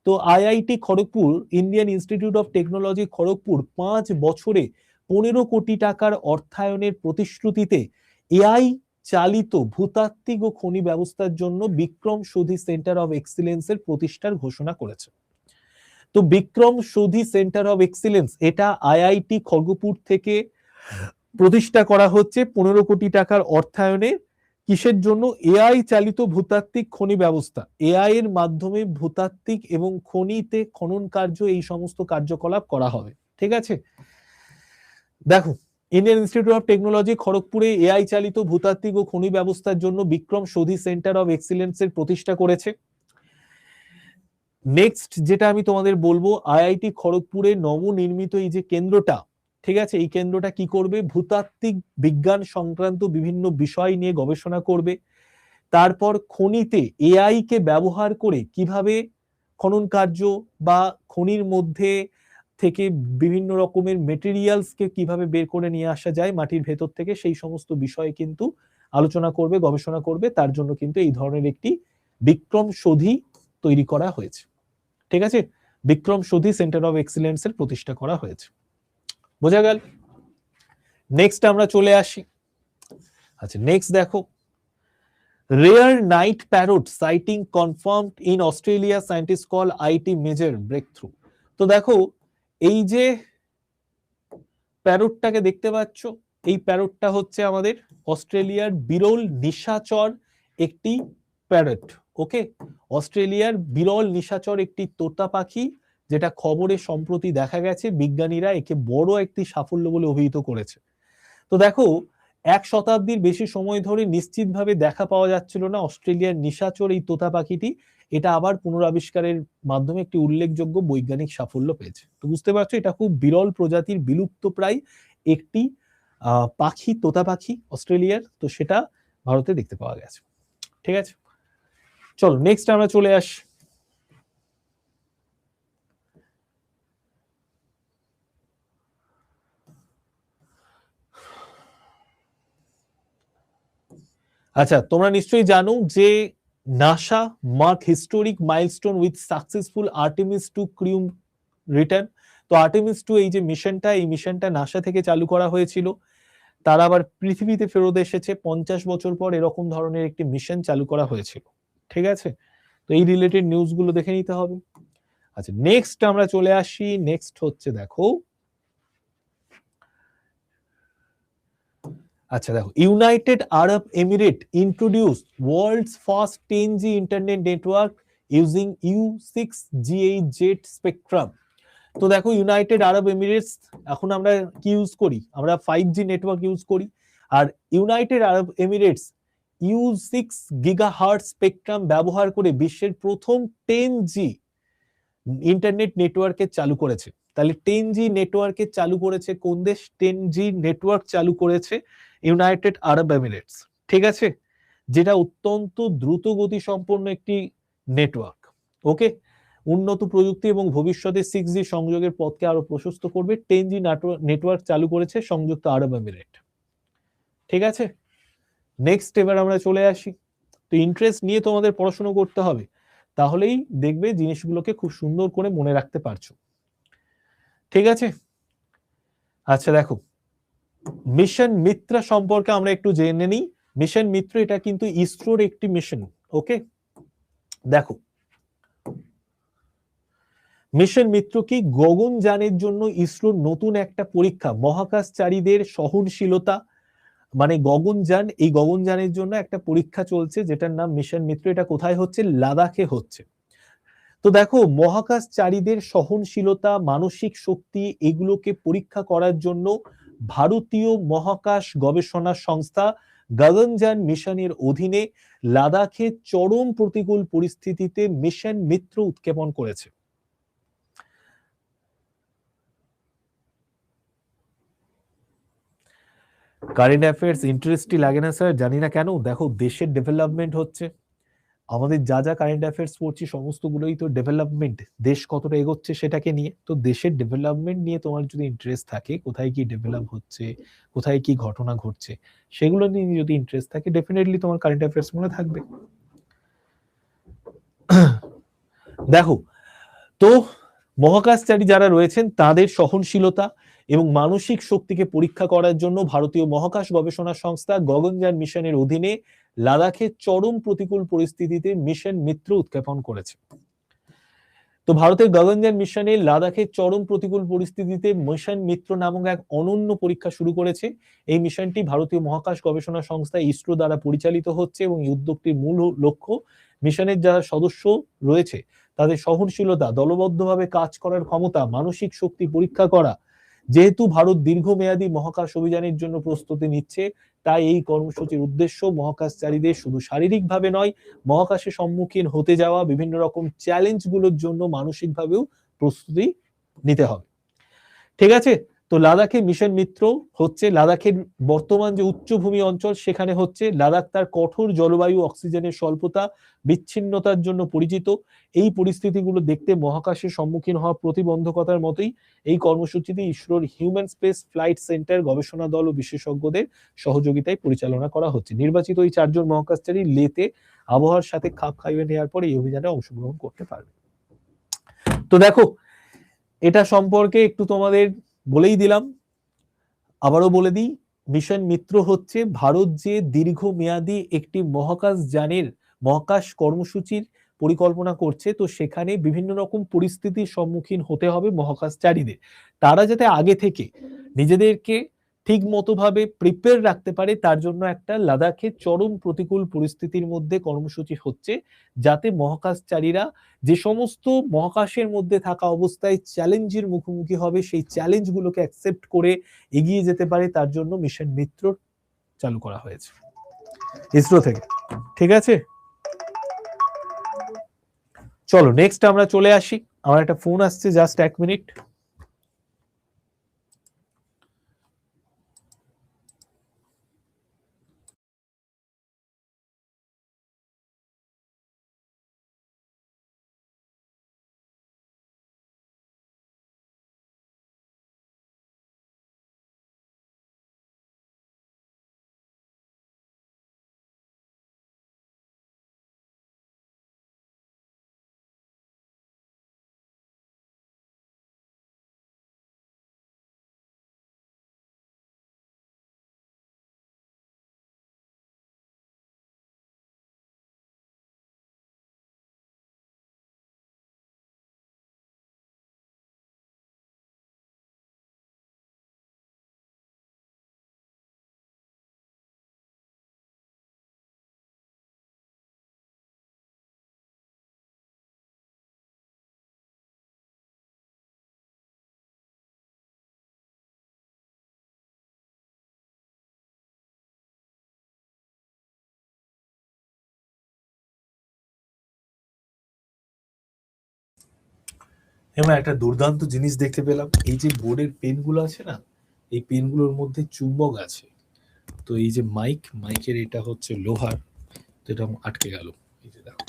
তো IIT Kharagpur, Indian Institute of Technology Kharagpur 5 বছরে 15 কোটি টাকার অর্থায়নের প্রতিশ্রুতিতে এআই চালিত ভূতাত্ত্বিক ও খনি ব্যবস্থার জন্য বিক্রম সোধি সেন্টার অফ এক্সিলেন্সের প্রতিষ্ঠার ঘোষণা করেছে। তো Vikram Sodhi centre of excellence এটা আইআইটি খড়গপুর থেকে প্রতিষ্ঠা করা হচ্ছে 15 কোটি টাকার অর্থায়নে। কিসের জন্য? এআই চালিত ভূতাত্ত্বিক খনি ব্যবস্থা। এআই এর মাধ্যমে ভূতাত্ত্বিক এবং খনিতে খনন কার্য, এই সমস্ত কার্যকলাপ করা হবে। ঠিক আছে, দেখো ইন্ডিয়ান ইনস্টিটিউট অফ টেকনোলজি খড়গপুরে এআই চালিত ভূতাত্ত্বিক ও খনি ব্যবস্থার জন্য Vikram Sodhi centre of excellence এর প্রতিষ্ঠা করেছে। নেক্সট যেটা আমি তোমাদের বলবো, আইআইটি খড়গপুরে নবনির্মিত এই যে কেন্দ্রটা, ঠিক আছে, এই কেন্দ্রটা কি করবে, ভূতাত্ত্বিক বিজ্ঞান সংক্রান্ত বিভিন্ন বিষয় নিয়ে গবেষণা করবে। তারপর খনিতে এআই কে ব্যবহার করে কিভাবে খনন কার্য বা খনির মধ্যে থেকে বিভিন্ন রকমের মেটেরিয়ালসকে কিভাবে বের করে নিয়ে আসা যায় মাটির ভেতর থেকে, সেই সমস্ত বিষয়ে কিন্তু আলোচনা করবে, গবেষণা করবে। তার জন্য কিন্তু এই ধরনের একটি বিক্রম সোধি তৈরি করা হয়েছে। ঠিক আছে, Vikram Sodhi centre of excellence এর প্রতিষ্ঠা করা হয়েছে। বোঝা গেল? নেক্সট আমরা চলে আসি। আচ্ছা, নেক্সট দেখো, rare night parrot sighting confirmed in Australia, scientists call IT major breakthrough। তো দেখো, এই যে প্যারটটাকে দেখতে পাচ্ছ, এই প্যারটটা হচ্ছে আমাদের অস্ট্রেলিয়ার বিরল নিশাচর একটি প্যারট। ওকে, অস্ট্রেলিয়ার বিরল নিশাচর একটি তোতা পাখি, যেটা খবরে সম্প্রতি দেখা গেছে। বিজ্ঞানীরা একে বড় একটি সাফল্য বলে অভিহিত করেছে। তো দেখো, 1 শতাব্দীর বেশি সময় ধরে নিশ্চিতভাবে দেখা পাওয়া যাচ্ছিল না অস্ট্রেলিয়ার নিশাচর এই তোতা পাখিটি। এটা আবার পুনরাবিষ্কারের মাধ্যমে একটি উল্লেখযোগ্য বৈজ্ঞানিক সাফল্য পেয়েছে। তো বুঝতে পারছো, এটা খুব বিরল প্রজাতির বিলুপ্ত প্রায় একটি পাখি, তোতা পাখি অস্ট্রেলিয়ার। তো সেটা ভারতে দেখতে পাওয়া গেছে। ঠিক আছে, চলো নেক্সট আমরা চলে আসি। আচ্ছা, তোমরা নিশ্চয়ই জানো যে NASA mark historic milestone with successful Artemis 2 crew return. তো আর্টেমিস 2 এই যে মিশনটা, এই মিশনটা নাসা থেকে চালু করা হয়েছিল। তারা আবার পৃথিবীতে ফেরত এসেছে 50 বছর পর। এরকম ধরনের একটি মিশন চালু করা হয়েছিল। ঠিক আছে, তো এই রিলেটেড নিউজগুলো দেখে নিতে হবে। আচ্ছা, নেক্সট আমরা চলে আসি। নেক্সট হচ্ছে দেখো, আচ্ছা দেখো, United Arab Emirate introduce world's first 10G internet network using U6GHz spectrum. তো দেখো, ইউনাইটেড আরব এমিরেটস, এখন আমরা কি ইউজ করি, আমরা 5G নেটওয়ার্ক ইউজ করি। আর United Arab Emirates U6 GHz spectrum ব্যবহার করে বিশ্বের প্রথম 10G ইন্টারনেট নেটওয়ার্কে চালু করেছে। তাহলে 10G নেটওয়ার্কে চালু করেছে কোন দেশ? 10G নেটওয়ার্ক চালু করেছে ইউনাইটেড আরব এমিরেটস। ঠিক আছে, যেটা অত্যন্ত দ্রুত গতি সম্পন্ন একটি নেটওয়ার্ক। ওকে, উন্নত প্রযুক্তি এবং ভবিষ্যতে 6G সংযোগের পথকে আরো প্রশস্ত করবে 10G নেটওয়ার্ক চালু করেছে সংযুক্ত আরব এমিরেট। ঠিক আছে, নেক্সট এবার আমরা চলে আসি। তো ইন্টারেস্ট নিয়ে তোমাদের পড়াশোনা করতে হবে, তাহলেই দেখবে জিনিসগুলোকে খুব সুন্দর করে মনে রাখতে পারছো। ঠিক আছে, আচ্ছা দেখো, মিশন মিত্রা সম্পর্কে আমরা একটু জেনে নিই। মিশন মিত্র এটা কিন্তু ইসরোর একটি মিশন। ওকে, দেখো, মিশন মিত্র কি? গগনযানের জন্য ইসরোর নতুন একটা পরীক্ষা, মহাকাশচারীদের সহনশীলতা, মানে গগনযান, এই গগনযানের জন্য একটা পরীক্ষা চলছে যেটার নাম মিশন মিত্র। এটা কোথায় হচ্ছে? লাদাখে হচ্ছে। তো দেখো, মহাকাশচারীদের সহনশীলতা, মানসিক শক্তি, এগুলোকে পরীক্ষা করার জন্য ভারতীয় মহাকাশ গবেষণা সংস্থা গগনযান মিশনের অধীনে লাদাখে চরম প্রতিকূল পরিস্থিতিতে মিশন মিত্র উৎক্ষেপণ করেছে। কারেন্ট অ্যাফেয়ার্স ইন্টারেস্টিং লাগে না স্যার? জানি না কেন। দেখো, দেশের ডেভেলপমেন্ট হচ্ছে, আমাদের যা যা কারেন্ট অ্যাফেয়ার্স পড়ছি সমস্তগুলোই তো ডেভেলপমেন্ট, দেশ কতটা এগোচ্ছে সেটাকে নিয়ে। তো দেশের ডেভেলপমেন্ট নিয়ে তোমার যদি ইন্টারেস্ট থাকে, কোথায় কি ডেভেলপ হচ্ছে, কোথায় কি ঘটনা ঘটছে, সেগুলো নিয়ে যদি ইন্টারেস্ট থাকে, ডেফিনেটলি তোমার কারেন্ট অ্যাফেয়ার্স মনে থাকবে। দেখো, তো মহাকাশচারী যারা রয়েছেন তাদের সহনশীলতা এবং মানসিক শক্তিকে পরীক্ষা করার জন্য ভারতীয় মহাকাশ গবেষণা সংস্থা গগনযান মিশনের অধীনে লাদাখে চরম প্রতিকূল পরিস্থিতিতে মিশন মিত্র উৎক্ষেপণ করেছে। তো ভারতের গগনযান মিশনে লাদাখে চরম প্রতিকূল পরিস্থিতিতে মিশন মিত্র নামক এক অনন্য পরীক্ষা শুরু করেছে। এই মিশনটি ভারতীয় মহাকাশ গবেষণা সংস্থা ইসরো দ্বারা পরিচালিত হচ্ছে এবং এই উদ্যোগটির মূল লক্ষ্য মিশনের যারা সদস্য রয়েছে তাদের সহনশীলতা, দলবদ্ধভাবে কাজ করার ক্ষমতা, মানসিক শক্তি পরীক্ষা করা, যেহেতু ভারত দীর্ঘমেয়াদী মহাকাশ অভিযানের জন্য প্রস্তুতি নিচ্ছে, তাই এই কর্মসূচির উদ্দেশ্য মহাকাশচারীদের শুধু শারীরিকভাবে নয়, মহাকাশে সম্মুখীন হতে যাওয়া বিভিন্ন রকম চ্যালেঞ্জগুলোর জন্য মানসিকভাবেও প্রস্তুতি নিতে হবে। ঠিক আছে, তো লাদাখে মিশন মিত্র হচ্ছে লাদাখের বর্তমান যে উচ্চভূমি অঞ্চল, সেখানে হচ্ছে লাদাখ তার কঠোর জলবায়ু, অক্সিজেনের স্বল্পতা, বিচ্ছিন্নতার জন্য পরিচিত। এই পরিস্থিতিগুলো দেখতে মহাকাশের সম্মুখীন হওয়া প্রতিবন্ধকতার মতোই এই কর্মসূচিতে ইসরোর হিউম্যান স্পেস ফ্লাইট সেন্টার গবেষণা দল ও বিশেষজ্ঞদের সহযোগিতায় পরিচালনা করা হচ্ছে। নির্বাচিত এই 4 জন মহাকাশচারী লেতে আবহাওয়ার সাথে খাপ খাইয়ে নেওয়ার পরে এই অভিযানে অংশগ্রহণ করতে পারবে। তো দেখো, এটা সম্পর্কে একটু তোমাদের বলেই দিলাম, আবারও বলে দিই, মিশন মিত্র হচ্ছে ভারত যে দীর্ঘমেয়াদী একটি মহাকাশ কর্মসূচির পরিকল্পনা করছে, তো সেখানে বিভিন্ন রকম পরিস্থিতির সম্মুখীন হতে হবে মহাকাশচারীদের। তারা যাতে আগে থেকে নিজেদেরকে ঠিক মতো ভাবে প্রিপেয়ার রাখতে পারে, তার জন্য একটা লাদাখে চরম প্রতিকূল পরিস্থিতির মধ্যে কর্মসূচি হচ্ছে, যাতে মহাকাশচারীরা যে সমস্ত মহাকাশের মধ্যে থাকা অবস্থায় চ্যালেঞ্জের মুখোমুখি হবে, সেই চ্যালেঞ্জগুলোকে অ্যাকসেপ্ট করে এগিয়ে যেতে পারে, তার জন্য মিশন মিত্র চালু করা হয়েছে ইসরো থেকে। ঠিক আছে, চলো নেক্সট আমরা চলে আসি। আমার একটা ফোন আসছে, জাস্ট 1 মিনিট। হ্যাঁ, একটা দুর্দান্ত জিনিস দেখতে পেলাম। এই যে বোর্ডের পেনগুলো আছে না, এই পেনগুলোর মধ্যে চুম্বক আছে। তো এই যে মাইকের এটা হচ্ছে লোহার, তো এটা আটকে গেল। এই যে দেখো,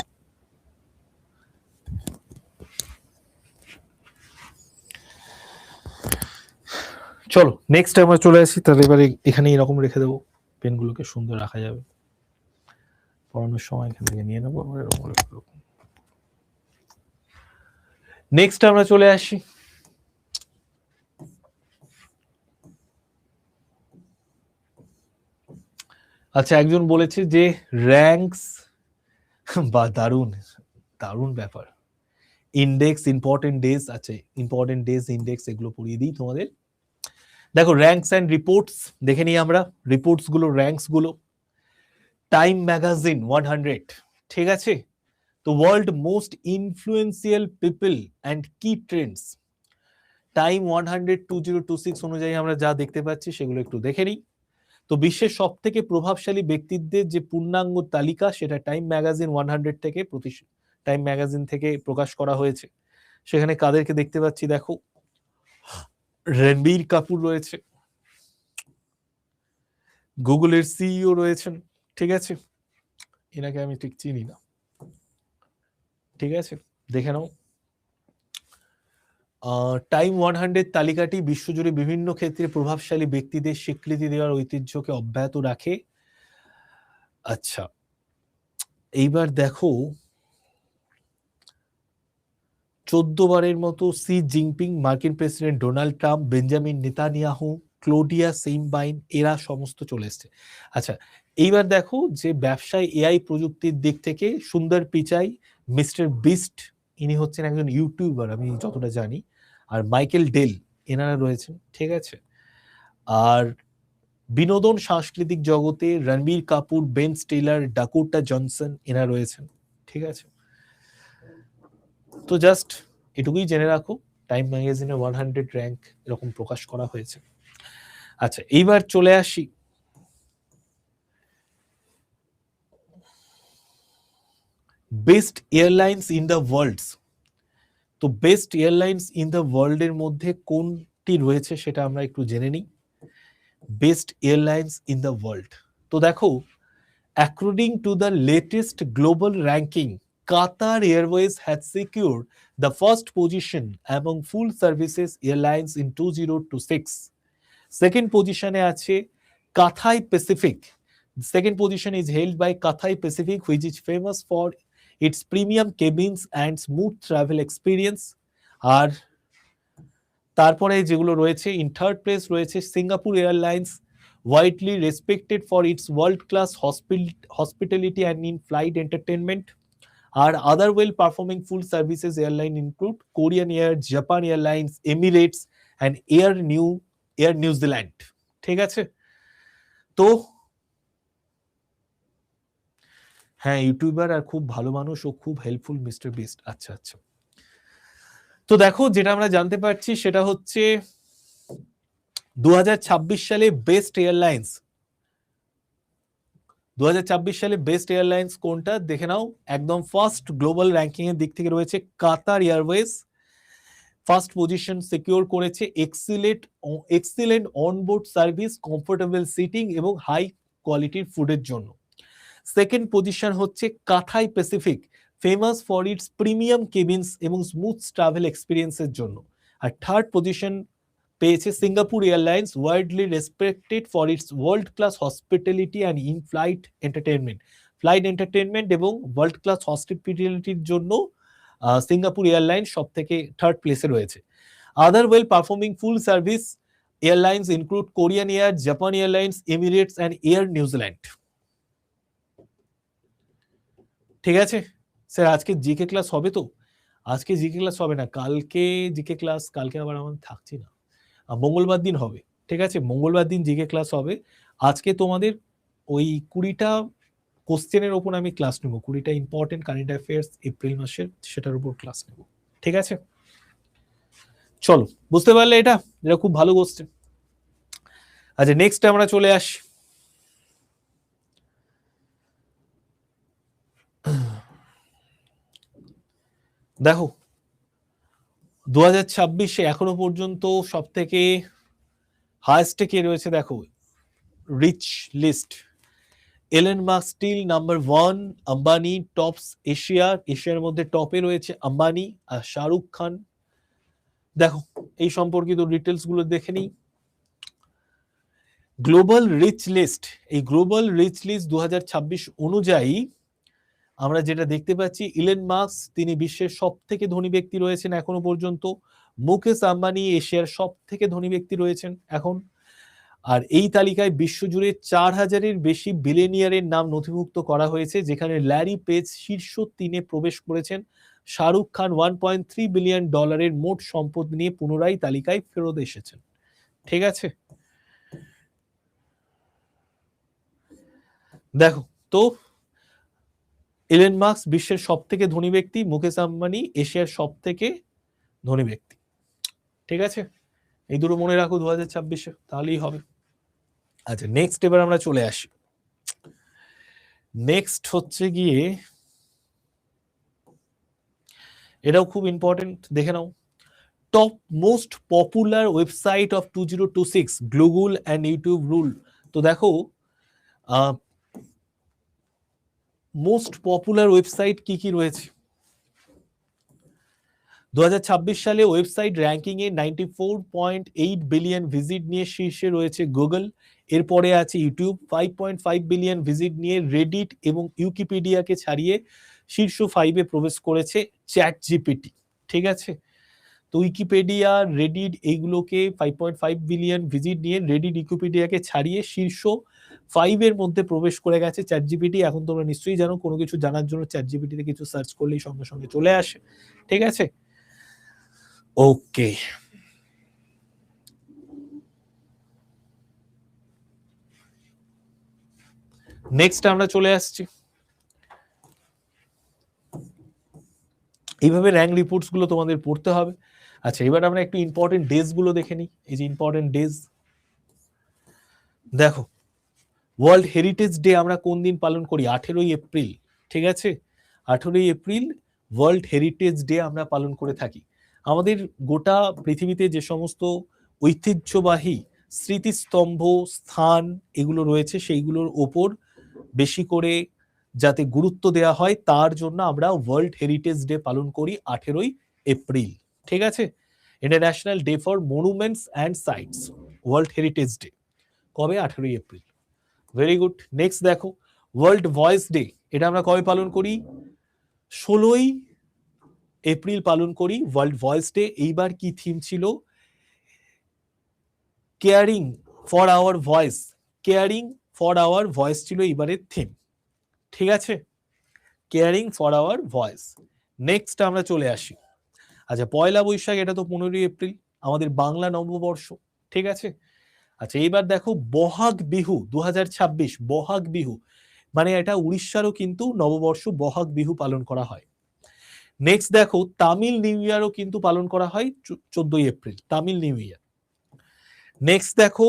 চলো নেক্সট আমরা চলে আসি। তাহলে এবারে এখানে এরকম রেখে দেবো, পেনগুলোকে সুন্দর রাখা যাবে, পড়ানোর সময় এখান থেকে নিয়ে নেবো। নেক্সট আমরা চলে আসি। আচ্ছা, একজন বলেছে যে র্যাঙ্কস বা দারুণ দারুণ ব্যাপার, ইন্ডেক্স, ইম্পর্টেন্ট ডেজ। আচ্ছা, ইম্পর্টেন্ট ডেজ ইন্ডেক্স এগুলো পড়িয়ে দিই তোমাদের। দেখো, র্যাঙ্কস অ্যান্ড রিপোর্টস দেখে নিই আমরা। রিপোর্টস গুলো, র্যাঙ্কস গুলো, টাইম ম্যাগাজিন 100, ঠিক আছে। তো world most influential people and কি ট্রেন্ডস, টাইম 100 2026 অনুযায়ী আমরা যা দেখতে পাচ্ছি সেগুলো একটু দেখে নিই। তো বিশ্বের সব থেকে প্রভাবশালী ব্যক্তিত্বের যে পূর্ণাঙ্গ তালিকা, সেটা টাইম ম্যাগাজিন 100 থেকে টাইম ম্যাগাজিন থেকে প্রকাশ করা হয়েছে। সেখানে কাদেরকে দেখতে পাচ্ছি দেখো, রণবীর কাপুর রয়েছে, গুগলের সিইও রয়েছেন, ঠিক আছে। এনাকে আমি ঠিক চিনি না, ঠিক আছে, দেখে নাও। টাইম 100 তালিকাটি বিশ্বজুড়ে বিভিন্ন ক্ষেত্রে প্রভাবশালী ব্যক্তিদের স্বীকৃতি দেওয়ার ঐতিহ্যকে অব্যাহত রাখে। আচ্ছা, এইবার দেখো, 14 বারের মতো সি জিনপিং, মার্কিন president Donald Trump, Benjamin Netanyahu, Claudia Sheinbaum, এরা সমস্ত চলে এসছে। আচ্ছা, এইবার দেখো যে ব্যবসায় এআই প্রযুক্তির দিক থেকে সুন্দর পিচাই, মিস্টার বিস্ট, ইনি হচ্ছেন একজন ইউটিউবার আমি যতটা জানি, আর মাইকেল ডেল, এনারা রয়েছেন, ঠিক আছে। আর বিনোদন সাংস্কৃতিক জগতে Ranbir Kapoor, Ben Stiller, Dakota Johnson, এরা রয়েছেন, ঠিক আছে। তো জাস্ট এটুকুই জেনে রাখো টাইম ম্যাগাজিনে 100 র্যাঙ্ক এরকম প্রকাশ করা হয়েছে। আচ্ছা, এইবার চলে আসি best airlines in the world. তো best airlines in the world এর মধ্যে কোনটি রয়েছে সেটা আমরা একটু জেনে নিই। Best airlines in the world, তো দেখো, according to the latest global ranking, Qatar Airways had secured the first position among full services airlines in 2026. Second position এ আছে Cathay Pacific. The second position is held by Cathay Pacific, which is famous for its premium cabins and smooth travel experience. আর তারপরে যেগুলো রয়েছে, in third place রয়েছে Singapore Airlines, widely respected for its world-class hospitality and in-flight entertainment. Our other well-performing full services airline include Korean Air, Japan Airlines, Emirates, and Air New Zealand. ঠিক আছে? তো হ্যাঁ, YouTuber আর খুব ভালো মানুষ ও খুব helpful mister beast. আচ্ছা আচ্ছা, তো দেখো, যেটা আমরা জানতে পারছি সেটা হচ্ছে 2026 সালে বেস্ট এয়ারলাইন্স, 2026 সালে বেস্ট এয়ারলাইন্স কোনটা দেখে নাও। একদম ফার্স্ট গ্লোবাল র্যাঙ্কিং এর দিক থেকে রয়েছে Qatar Airways, first position secure করেছে excellent onboard service, comfortable seating এবং হাই কোয়ালিটির ফুডের জন্য। সেকেন্ড পজিশন হচ্ছে Cathay Pacific, famous for its premium cabins এবং স্মুথ ট্রাভেল এক্সপিরিয়েন্সের জন্য। আর থার্ড পজিশন পেয়েছে Singapore Airlines, worldly respected for its world class hospitality and in flight entertainment এবং ওয়ার্ল্ড ক্লাস হসপিটালিটির জন্য সিঙ্গাপুর এয়ারলাইন্স সব থেকে থার্ড প্লেসে রয়েছে। Other well performing full service airlines include Korean air, Japan airlines, Emirates and air New Zealand. ঠিক আছে sir, আজকে জিকে ক্লাস হবে? তো আজকে জিকে ক্লাস হবে না, কালকে জিকে ক্লাস, কালকে আবার আমার থাকছি না, মঙ্গলবার দিন হবে। ঠিক আছে, মঙ্গলবার দিন জিকে ক্লাস হবে। আজকে তোমাদের ওই 20টা কোশ্চেনের ওপর আমি ক্লাস নেব, 20টা ইম্পর্টেন্ট কারেন্ট অ্যাফেয়ার্স এপ্রিল মাসের, সেটার উপর ক্লাস নেব। ঠিক আছে, চলো, বুঝতে পারলে এটা খুব ভালো কোশ্চেন। আচ্ছা, নেক্সট আমরা চলে আসি দেখো 2026-এ এখনো পর্যন্ত সব থেকে হাইয়েস্টে কে রয়েছে দেখো, rich list. Elon Musk still number 1, Ambani tops এশিয়ার মধ্যে টপে রয়েছে আম্বানি আর শাহরুখ খান। দেখো, এই সম্পর্কিত ডিটেলস গুলো দেখে নিই। গ্লোবাল রিচ লিস্ট, এই গ্লোবাল রিচ লিস্ট 2026 অনুযায়ী আমরা যেটা দেখতে পাচ্ছি, ইলন মাস্ক তিনি বিশ্বের সব থেকে ধনী ব্যক্তি রয়েছেন এখনো পর্যন্ত। মুকেশ আম্বানি এশিয়ার সব থেকে ধনী ব্যক্তি রয়েছেন এখন। আর এই তালিকায় বিশ্বজুড়ে 4000-এর বেশি বিলিয়নিয়ারের নাম নথিভুক্ত করা হয়েছে, যেখানে ল্যারি পেজ শীর্ষ 3-এ প্রবেশ করেছেন। শাহরুখ খান $1.3 বিলিয়ন মোট সম্পদ নিয়ে পুনরায় তালিকায় ফেরত এসেছেন। ঠিক আছে, দেখো তো ইলন মাস্ক বিশ্বের সব থেকে ধনী ব্যক্তি, মুকেশ আম্বানি এশিয়ার সব থেকে ধনী ব্যক্তি। ঠিক আছে, এই দুটো মনে রাখো 2026-এ, তাহলেই হবে। আচ্ছা, নেক্সট এবার আমরা চলে আসি। নেক্সট হচ্ছে গিয়ে, এটাও খুব ইম্পর্টেন্ট, দেখে নাও। Top most popular website of 2026, Google and YouTube rule. তো দেখো, মোস্ট পপুলার ওয়েবসাইট কি কি রয়েছে 2026 সালে ওয়েবসাইট র্যাঙ্কিং এ 94.8 বিলিয়ন ভিজিট নিয়ে শীর্ষে রয়েছে গুগল। এরপরে আছে ইউটিউব, 5.5 বিলিয়ন ভিজিট নিয়ে। রেডিট এবং উইকিপিডিয়াকে ছাড়িয়ে শীর্ষ 5-এ প্রবেশ করেছে চ্যাট জিপিটি। ঠিক আছে, তো উইকিপিডিয়া, রেডিট এইগুলোকে 5.5 বিলিয়ন ভিজিট নিয়ে রেডিট, উইকিপিডিয়াকে ছাড়িয়ে শীর্ষ 5-এর মধ্যে প্রবেশ করে গেছে চ্যাট জিপিটি। এখন তোমরা নিশ্চয়ই জানো, কোনো কিছু জানার জন্য চ্যাট জিপিটিতে কিছু সার্চ করলেই সঙ্গে সঙ্গে চলে আসে। ঠিক আছে, ওকে, নেক্সট আমরা চলে আসছি। এইভাবে র্যাঙ্ক রিপোর্টস গুলো তোমাদের পড়তে হবে। আচ্ছা, এবার আমরা একটু ইম্পর্টেন্ট ডেজ গুলো দেখে নিই। এই যে ইম্পর্টেন্ট ডেজ দেখো, ওয়ার্ল্ড হেরিটেজ ডে আমরা কোন দিন পালন করি? 18ই এপ্রিল। ঠিক আছে, 18ই এপ্রিল ওয়ার্ল্ড হেরিটেজ ডে আমরা পালন করে থাকি। আমাদের গোটা পৃথিবীতে যে সমস্ত ঐতিহ্যবাহী স্মৃতিস্তম্ভ, স্থান এগুলো রয়েছে, সেইগুলোর ওপর বেশি করে যাতে গুরুত্ব দেওয়া হয় তার জন্য আমরা ওয়ার্ল্ড হেরিটেজ ডে পালন করি 18ই এপ্রিল। ঠিক আছে, international day for monuments and sites, world heritage day কবে? 18ই এপ্রিল। Very good. নেক্সট দেখো, ওয়ার্ল্ড ভয়েস ডে, এটা আমরা কবে পালন করি? 16ই এপ্রিল পালন করি ওয়ার্ল্ড ভয়েস ডে। এইবার কি থিম ছিল? Caring for our voice, caring for our voice ছিল এইবারের থিম। ঠিক আছে, caring for our voice. Next আমরা চলে আসি, আচ্ছা পয়লা বৈশাখ, এটা তো 15ই এপ্রিল, আমাদের বাংলা নববর্ষ। ঠিক আছে, আচ্ছা এইবার দেখো বহাগ বিহু 2026, বহাগ বিহু মানে এটা উড়িষ্যারও কিন্তু নববর্ষ, বহাগ বিহু পালন করা হয়। নেক্সট দেখো তামিল নিউ ইয়ারও কিন্তু পালন করা হয় 14ই April, Tamil new year. Next দেখো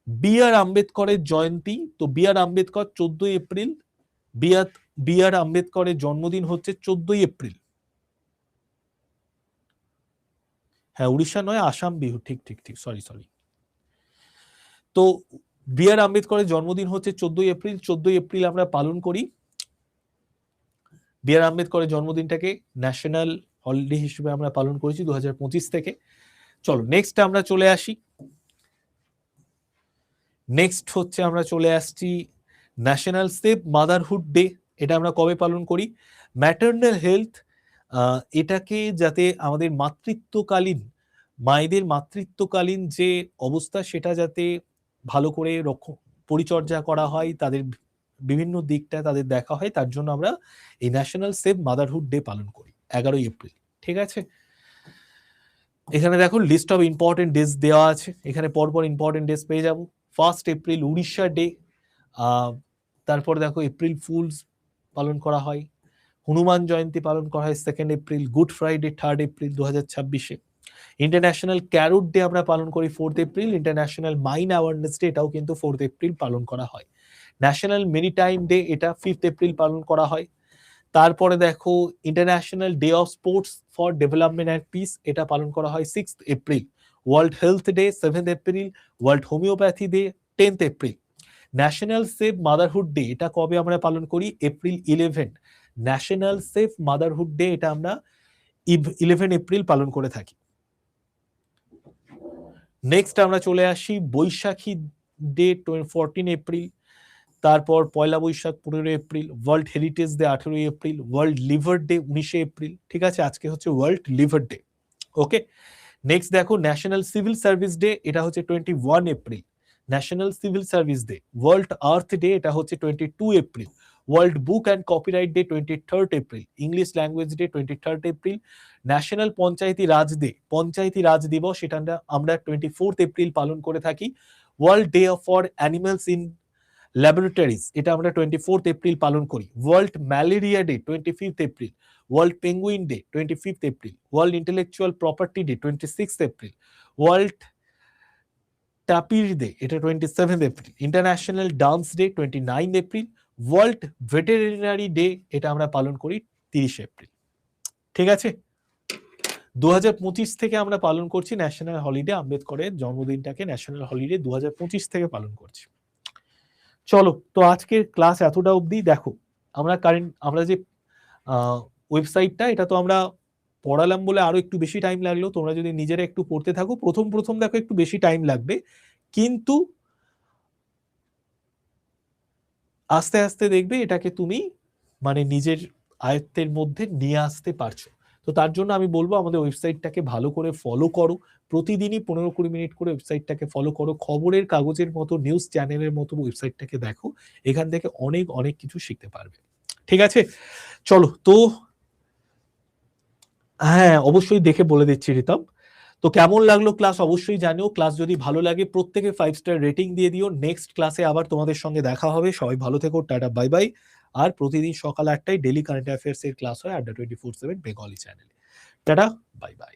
বি আর আম্বেদকরের জয়ন্তী, তো বি আর আম্বেদকর 14ই এপ্রিল, বি আর আম্বেদকরের জন্মদিন হচ্ছে 14ই এপ্রিল। হ্যাঁ উড়িষ্যা নয়, আসাম বিহু, ঠিক ঠিক ঠিক, সরি সরি। তো বি আর আম্বেদকরের জন্মদিন হচ্ছে 14ই এপ্রিল, 14ই এপ্রিল আমরা পালন করি। বি আর আম্বেদকরের জন্মদিনটাকে ন্যাশনাল হলিডে হিসেবে আমরা পালন করেছি 2025 থেকে। চলো নেক্সট আমরা চলে আসি, নেক্সট হচ্ছে আমরা চলে আসছি ন্যাশনাল সেভ মাদারহুড ডে, এটা আমরা কবে পালন করি? ম্যাটারনাল হেলথ, এটাকে যাতে আমাদের মাতৃত্বকালীন, মায়েদের মাতৃত্বকালীন যে অবস্থা সেটা যাতে ভালো করে পরিচর্যা করা হয়, তাদের বিভিন্ন দিকটা তাদের দেখা হয়, তার জন্য আমরা এই ন্যাশনাল সেভ মাদারহুড ডে পালন করি 11ই এপ্রিল। ঠিক আছে, এখানে দেখো লিস্ট অফ ইম্পর্টেন্ট ডেজ দেওয়া আছে, এখানে পরপর ইম্পর্টেন্ট ডেজ পেয়ে যাবো। 1 এপ্রিল উড়িষ্যা ডে, তারপর দেখো এপ্রিল ফুলস পালন করা হয়, হনুমান জয়ন্তী পালন করা হয় 2 এপ্রিল, গুড ফ্রাইডে 3 এপ্রিল 2026-এ, ইন্টারন্যাশনাল ক্যারোট ডে আমরা পালন করি 4 April, international mine awareness day এটাও কিন্তু 4 এপ্রিল পালন করা হয়, ন্যাশনাল মেরিটাইম ডে এটা 5 এপ্রিল পালন করা হয়। তারপরে দেখো international day of sports for development and piece, এটা পালন করা হয় 6 April, world health day 7 April, world homeopathy day 10 April, national save motherhood day এটা কবে আমরা পালন করি? April 11, national save motherhood day এটা আমরা 11 এপ্রিল পালন করে থাকি। নেক্সট আমরা চলে আসি বৈশাখী ডে 14 এপ্রিল, তারপর Poila Baishakh 15 April, world heritage day 18 April, world liver day 19 April. ঠিক আছে, আজকে হচ্ছে world liver day. Okay, next দেখো ন্যাশনাল সিভিল সার্ভিস ডে, এটা হচ্ছে 21 April, national civil service day. World earth day এটা হচ্ছে 22 April, world book and copyright day 23 April, English language day 23 April, national Panchayati Raj day, Panchayati Raj দিবস এটা আমরা 24 এপ্রিল পালন করে থাকি। World day for animals in laboratories এটা আমরা 24 এপ্রিল পালন করি। World malaria day 25 April, world penguin day 25 April, world intellectual property day 26 April, world tapir day এটা 27 April, international dance day 29 April, world veterinary day এটা আমরা পালন করি 30 April. ঠিক আছে, 2025 থেকে আমরা পালন করছি ন্যাশনাল হলিডে, আম্বেদকরের জন্মদিনটাকে ন্যাশনাল হলিডে 2025 থেকে পালন করছি। চলো, তো আজকের ক্লাস এতটা অবধি। দেখো আমরা যে ওয়েবসাইটটা, এটা তো আমরা পড়ালাম বলে আরো একটু বেশি টাইম লাগলো, তোমরা যদি নিজেরা একটু পড়তে থাকো, প্রথম দেখো একটু বেশি টাইম লাগবে, কিন্তু আস্তে আস্তে দেখবে এটাকে তুমি মানে নিজের আয়ত্তের মধ্যে নিয়ে আসতে পারছো। তো তার জন্য আমি বলবো আমাদের ওয়েবসাইটটাকে ভালো করে ফলো করো, প্রতিদিনই 15-20 মিনিট করে ওয়েবসাইটটাকে ফলো করো, খবরের কাগজের মতো, নিউজ চ্যানেলের মতো ওয়েবসাইটটাকে দেখো, এখান থেকে অনেক অনেক কিছু শিখতে পারবে। ঠিক আছে, চলো তো, হ্যাঁ অবশ্যই দেখে বলে দিচ্ছি রিতম। তো কেমন লাগলো ক্লাস অবশ্যই জানিও, ক্লাস যদি ভালো লাগে প্রত্যেকে 5 স্টার রেটিং দিয়ে দিও। নেক্সট ক্লাসে আবার তোমাদের সঙ্গে দেখা হবে, সবাই ভালো থেকো, টাটা বাই বাই। আর প্রতিদিন সকাল 8টায় ডেলি কারেন্ট অ্যাফেয়ার্স এর ক্লাস হয় আড্ডা 24/7 বেঙ্গলি চ্যানেলে। Tata bye bye.